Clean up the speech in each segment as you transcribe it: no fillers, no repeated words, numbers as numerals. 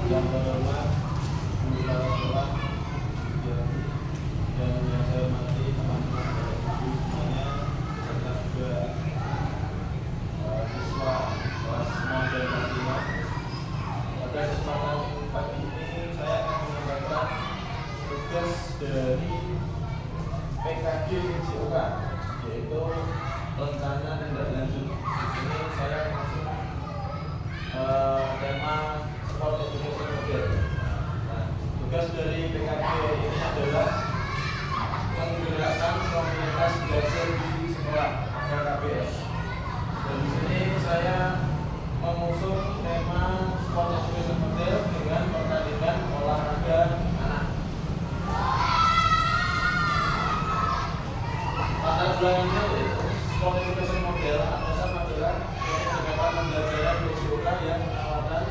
yang terhormat guru kepala sekolah dan yang saya hormati teman-teman dari guru semuanya serta juga siswa kelas 6 dan kelas 5. Pada kesempatan pagi ini saya akan menyampaikan tugas dari PKG JOK, yaitu rencana tindak lanjut. Di sini saya langsung tema sport education model. Nah, tugas dari PKG ini adalah menggerakkan komunitas belajar di sekolah atau KBS. Dan di sini saya mengusung tema sport education model dengan pertandingan olahraga anak. Latar belakangnya yaitu sport education model adalah pendekatan pembelajaran BJOK yang menawarkan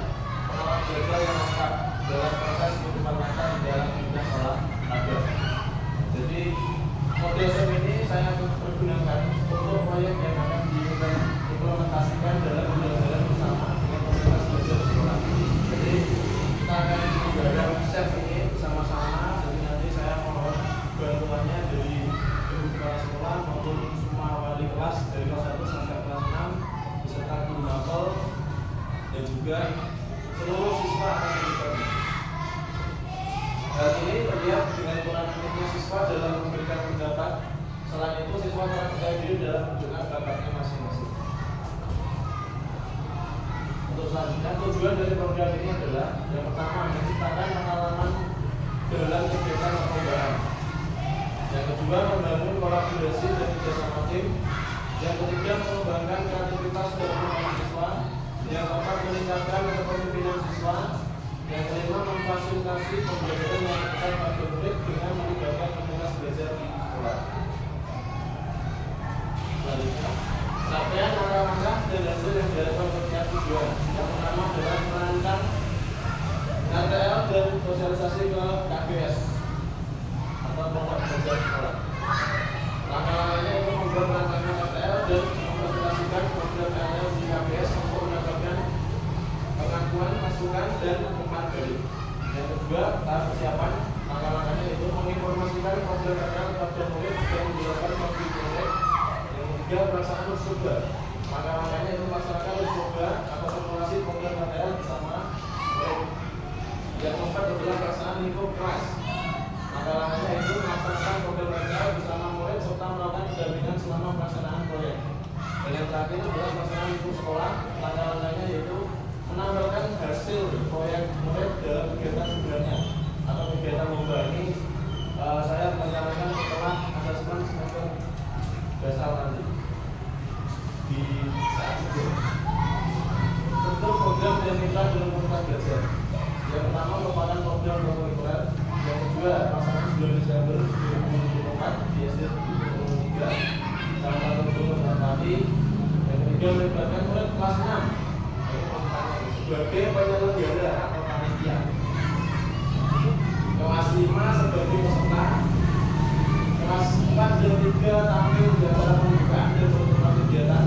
pengalaman belajar yang lengkap dalam proses kehidupan nyata di dalam bidang olahraga. Jadi model SEM ini saya pergunakan untuk proyek yang akan diimplementasikan dalam pembelajaran bersama dengan komunitas belajar sekolah. Jadi kita akan menggarap SEM ini bersama-sama. Jadi nanti saya mohon bantuannya dari guru kepala sekolah maupun semua wali kelas dari kelas 1 sampai kelas 6 beserta guru mapel dan juga seluruh siswa akan terlibat. Hal ini terlihat dengan kurang aktifnya siswa dalam memberikan pendapat. Selain itu, siswa kurang percaya diri dalam menunjukkan bakatnya masing-masing. Untuk selanjutnya, tujuan dari program ini adalah yang pertama, menciptakan pengalaman dalam kegiatan perlombaan. Yang kedua, membangun kolaborasi dan kerjasama tim. Yang ketiga, mengembangkan kreativitas dari siswa. Yang keempat, meningkatkan kepemimpinan siswa. Yang kelima, memfasilitasi pembelajaran yang besar pada murid dengan melibatkan komunitas belajar di sekolah. Selanjutnya, capaian langkah-langkah dan hasil yang diharapkan untuk tujuan. Yang pertama adalah merancang RTL dan sosialisasi ke KBS atau kelompok belajar sekolah. Langkah-langkahnya itu membuat rancangan RTL dan mempresentasikan program RTL di KBS untuk mendapatkan pengakuan, masukan, dan umpan balik. Yang kedua, tahap persiapan. Langkah-langkahnya itu menginformasikan program RTL kepada murid dan menjelaskan konflik murid. Yang ketiga, pelaksanaan uji coba. Langkah-langkahnya itu melaksanakan uji coba atau simulasi program RTL bersama murid. Yang keempat adalah pelaksanaan lingkup kelas. Langkah-langkahnya itu melaksanakan program RTL bersama murid serta melakukan pendampingan selama pelaksanaan proyek. Dan yang terakhir adalah pelaksanaan lingkup sekolah. Langkah-langkahnya yaitu menambahkan hasil proyek murid dalam kegiatan sebenarnya atau kegiatan lomba. Ini saya menyarankan setelah asesmen semester dasar nanti di saat itu. Bentuk program yang kita dalam komunitas belajar. Yang pertama merupakan program kurikuler. Yang kedua, pelaksanaan 9 Desember 2024 di SD 23 salah satu guru Merpati. Yang ketiga, melibatkan murid kelas 6 sebagai penyelenggara atau panitia. Kelas 5 sebagai peserta. Kelas 4 dan 3 tampil di acara pembukaan dan penutupan kegiatan.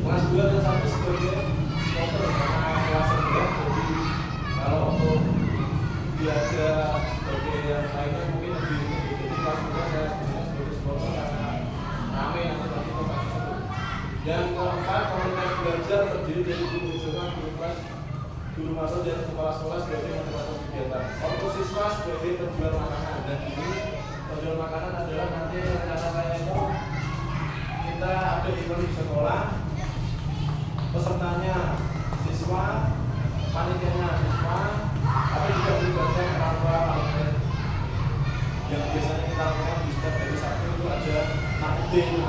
Kelas 2 dan 1 sebagai sponsor karena kelas rendah. Jadi kalau untuk diajak sebagai yang lainnya mungkin lebih jadi kelas 2 saya sebagai sponsor karena rame nanti ke kelas 1. Dan keempat, komunitas belajar terdiri dari guru BJOK, guru kelas, guru mapel dan kepala sekolah sebagai motivator kegiatan. Untuk siswa sebagai penjual makanan. Dan ini penjual makanan adalah nanti rencana saya itu kita ada event di sekolah, pesertanya siswa, panitianya siswa, tapi juga melibatkan orang tua murid. Yang biasanya kita lakukan di setiap hari Sabtu itu ada nakde itu.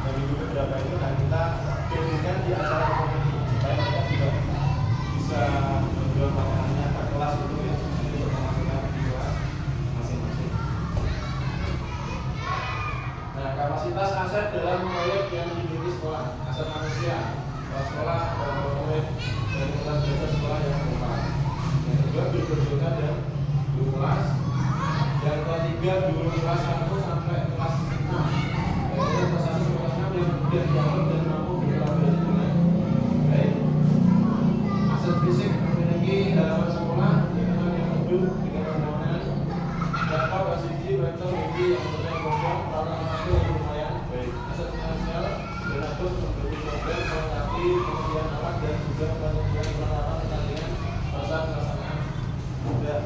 Dan minggu beberapa itu dan kita gabungkan di acara komedi supaya mereka juga bisa menjual makanannya ke kelas itu ya, untuk memasukkan di kelas masing-masing. Nah, kapasitas aset dalam proyek yang dimiliki sekolah, aset manusia, sekolah, murid dan kelas belajar sekolah yang bermanfaat. Yang kedua, guru BJOK dan guru kelas. Yang ketiga, guru kelas 1 sampai kelas 6. Yang kelas 1 sampai kelas 6 yang kemudian dianggap dan mampu berkolaborasi dengan baik. Aset fisik mobil dengan menggunakan jangka bersiji rental mobil yang terkait program karena masih lumayan baik. Aset finansial Donatus memberi program melengkapi pembelian alat dan juga penunjukan peralatan pertandingan pada pelaksanaan mudah.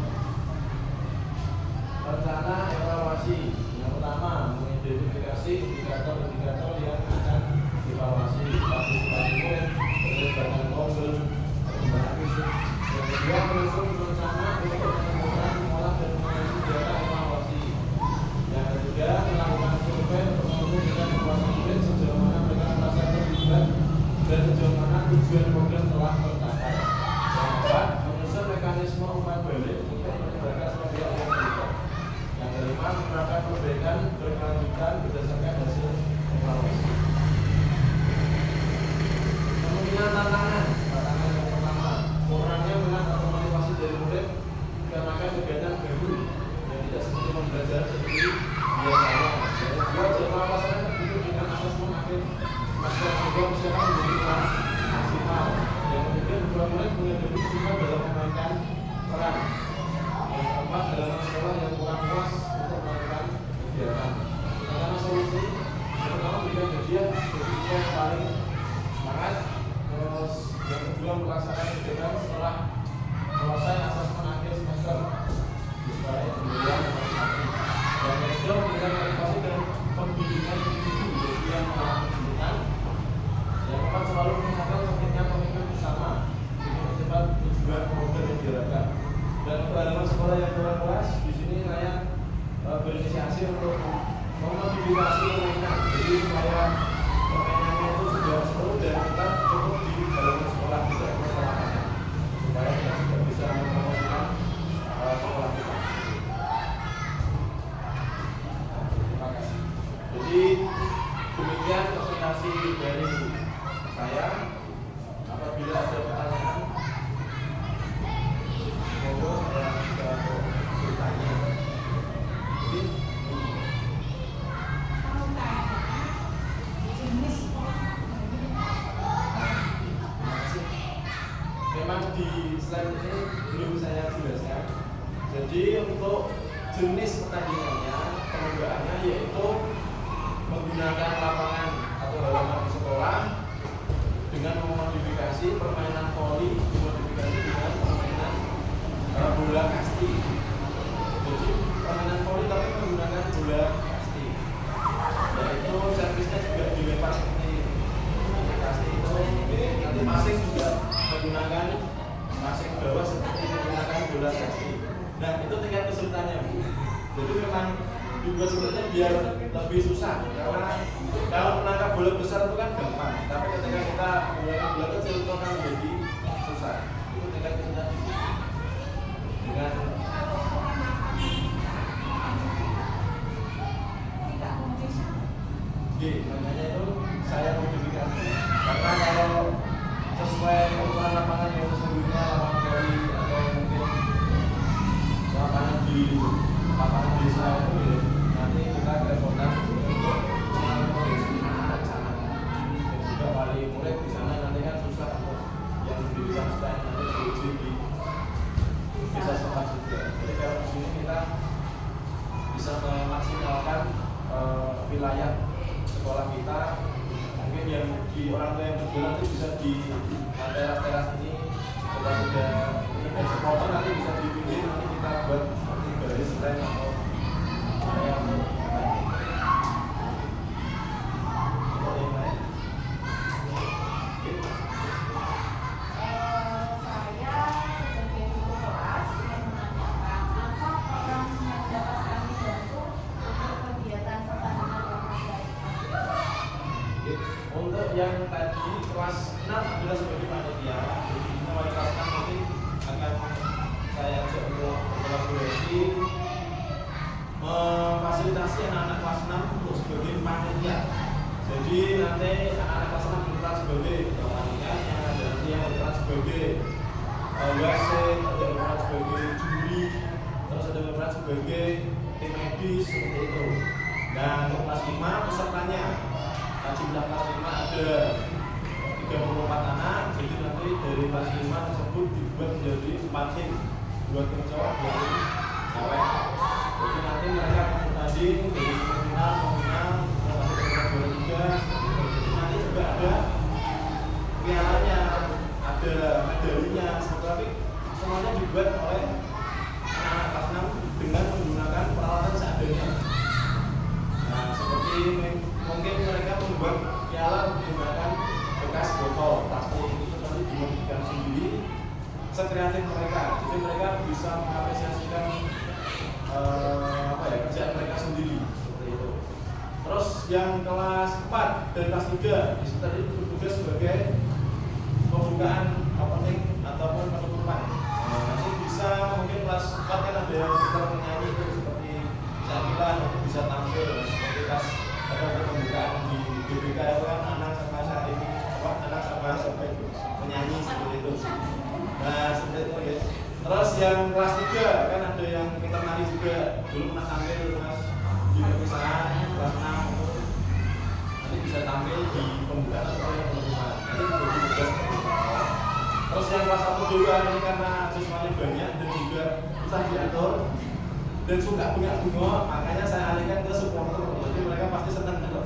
Rencana evaluasi yang pertama mengidentifikasi indikator-indikator yang akan dievaluasi partisipasi murid, keterlibatan mobil, perkembangan fisik. Yang kedua menyusun rencana untuk menemukan, mengolah dan menganalisis data evaluasi. Yang ketiga melakukan survei untuk menentukan evaluasi murid sejauh mana mereka merasa terlibat dan sejauh mana tujuan program telah tercapai. Yang keempat menyusun mekanisme umpan balik untuk menyebarkan semua pihak yang terlibat. Yang kelima menerapkan perbaikan berkelanjutan berdasarkan hasil evaluasi. Kemungkinan tantangan yang pertama kurangnya minat atau motivasi dari murid dikarenakan kegiatan baru yang tidak seperti pembelajaran seperti biasanya. Yang kedua jadwal pelaksanaan terbentuk dengan asesmen akhir semester sehingga persiapan menjadi kurang maksimal. Yang ketiga beberapa murid punya debit sehingga dalam memainkan peran. Yang keempat dalam sekolah yang kurang puas untuk melakukan kegiatan. Karena solusi yang pertama berikan hadiah bagi yang paling semangat. Terus yang kedua melaksanakan kegiatan setelah selesai asesmen akhir semester supaya pemberian motivasi. Dan yang kedua memberikan motivasi dan pembimbingan individu bagi yang melakukan pendidikan. Yang keempat selalu mengingatkan pentingnya komitmen bersama untuk mencapai tujuan program yang diharapkan. Dan untuk halaman sekolah yang kurang kelas, di sini saya berinisiasi untuk memodifikasi permainan. Jadi supaya permainannya itu sudah seru dan kita cukup di halaman sekolah tidak perlahannya, supaya kita juga bisa mempromosikan sekolah kita. Terima kasih. Jadi demikian presentasi dari saya. Apabila ada pertanyaan, monggo saya bisa bertanya. Memang di slide ini belum saya jelaskan. Jadi untuk jenis pertandingannya, perlombaannya yaitu menggunakan lapangan atau halaman di sekolah dengan memodifikasi permainan voli, dimodifikasi dengan permainan bola kasti. Jadi permainan voli tapi menggunakan bola kasti. Yaitu servisnya juga dilempar seperti ini. Kasti itu nanti masing juga menggunakan masing bawah seperti menggunakan bola kasti. Nah itu tingkat kesulitannya Bu. Jadi memang dibuat sebenarnya biar lebih susah karena kalau menangkap bola besar itu kan gampang, tapi ketika kita menggunakan bola kecil itu akan menjadi susah. Itu tingkat kesulitan dengan makanya itu saya modifikasi karena kalau sesuai ukuran lapangan yang sesungguhnya lapangan voli atau mungkin lapangan di lapangan desa itu ya, nanti kita ke kota untuk mengakomodasi anak sana dan juga wali murid di sana nanti kan susah untuk yang pendidikan STM nanti diuji di desa setempat juga. Jadi kalau di sini kita bisa memaksimalkan wilayah sekolah kita, mungkin yang di orang tua yang berjualan itu bisa di teras-teras ini setelah sudah ini dan supporter nanti bisa dipilih, nanti kita buat seperti garis rem atau area untuk yang lain. Saya sebagai guru kelas yang menanyakan apa orang yang dapat kami bantu untuk kegiatan pertandingan olahraga. Untuk yang tadi kelas 6 adalah sebagai panitia, jadi kita wali kelas 6 nanti akan saya ajak untuk berkolaborasi memfasilitasi anak-anak kelas 6 untuk sebagai panitia. Jadi nanti anak-anak kelas 6 berperan sebagai panitia, yang ada nanti yang berperan sebagai wasit, ada yang berperan sebagai juri, terus ada yang berperan sebagai tim medis seperti itu. Dan untuk kelas 5 pesertanya jumlah kelas 5 ada 34 anak, jadi nanti dari kelas 5 tersebut dibuat menjadi 4 tim. dua tim cowok, dua tim cewek. Jadi nanti mereka akan bertanding dari semifinal, final, sampai ke babak juara juga. Jadi nanti juga ada pialanya, ada medalinya, tapi semuanya dibuat oleh anak-anak kelas 6 dengan menggunakan peralatan seadanya. Nah, seperti mungkin mereka membuat piala menggunakan bekas botol plastik, itu nanti dimodifikasi sendiri sekreatif mereka. Jadi mereka bisa mengapresiasikan kerjaan mereka sendiri seperti itu. Terus yang kelas 4 dan kelas 3 itu tadi bertugas sebagai pembukaan opening ataupun penutupan. Nanti bisa mungkin kelas 4 kan ada yang kita menyanyi itu seperti Syakila bisa tampil seperti pas ada pembukaan di GBK itu kan anak sama saya ini anak sama sampai menyanyi seperti itu. Nah seperti itu ya. Terus yang kelas 3 kan ada yang kita nari juga dulu pernah tampil mas di perpisahan kelas 6 itu nanti bisa tampil di pembukaan atau yang penutupan. Nanti menjadi tugas seperti itu. Terus yang kelas 1 juga ini karena siswanya banyak dan juga susah diatur dan suka bunga-bunga, makanya saya alihkan ke supporter. Jadi mereka pasti senang kalau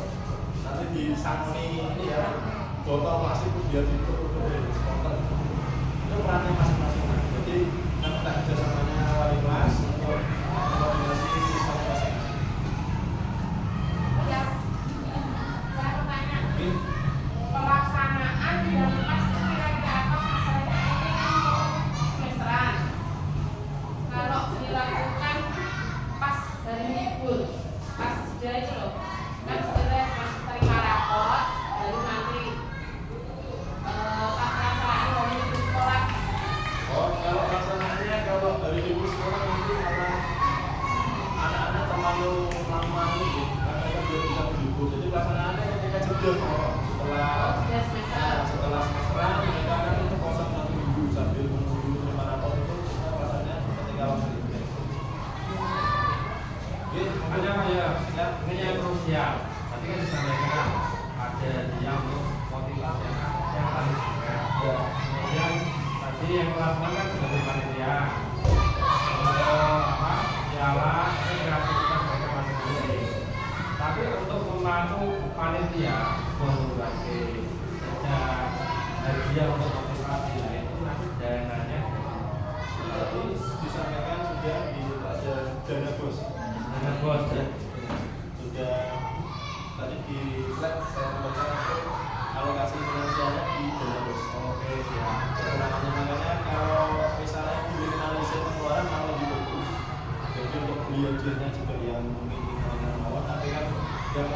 nanti disangoni ini ya botol plastik terus biar diputer dari supporter. Itu perannya masing-masing. Jadi nanti kita kerjasamanya wali kelas untuk koordinasi siswanya masing-masing. Ya, saya mau tanya. Pelaksanaan yang pasti kira-kira apa masalahnya ini kan semesteran. Kalau dilakukan pas dari libur, pas sudah itu loh, kan sudah masih terima rapor, baru nanti pelaksanaan dari libur sekolah. Oh, kalau pelaksanaannya kalau dari libur sekolah nanti karena anak-anak terlalu lama ini, karena kan belum bisa berlibur. Jadi pelaksanaannya ketika jeda setelah semesteran mereka akan itu kosong 1 minggu sambil menunggu terima rapor itu kita pelaksanaannya ketika waktu libur. Makanya ya, ini yang krusial. Tadi kan disampaikan ada yang motivasi yang paling juga. Kemudian tadi yang kelas 6 kan sebagai panitia. Piala kreativitas mereka masing-masing. Tapi untuk membantu panitia membuatkan saja hadiah untuk motivasi, itu nanti dananya. Tadi disampaikan sudah ada dana bos. Dana bos ya. Sudah tadi di slide saya tambahkan untuk alokasi finansialnya di dana bos. Oke siap. Makanya kalau misalnya diminimalisir pengeluaran malah lebih bagus. Jadi untuk beli hadiahnya juga yang mungkin kita mau, tapi kan yang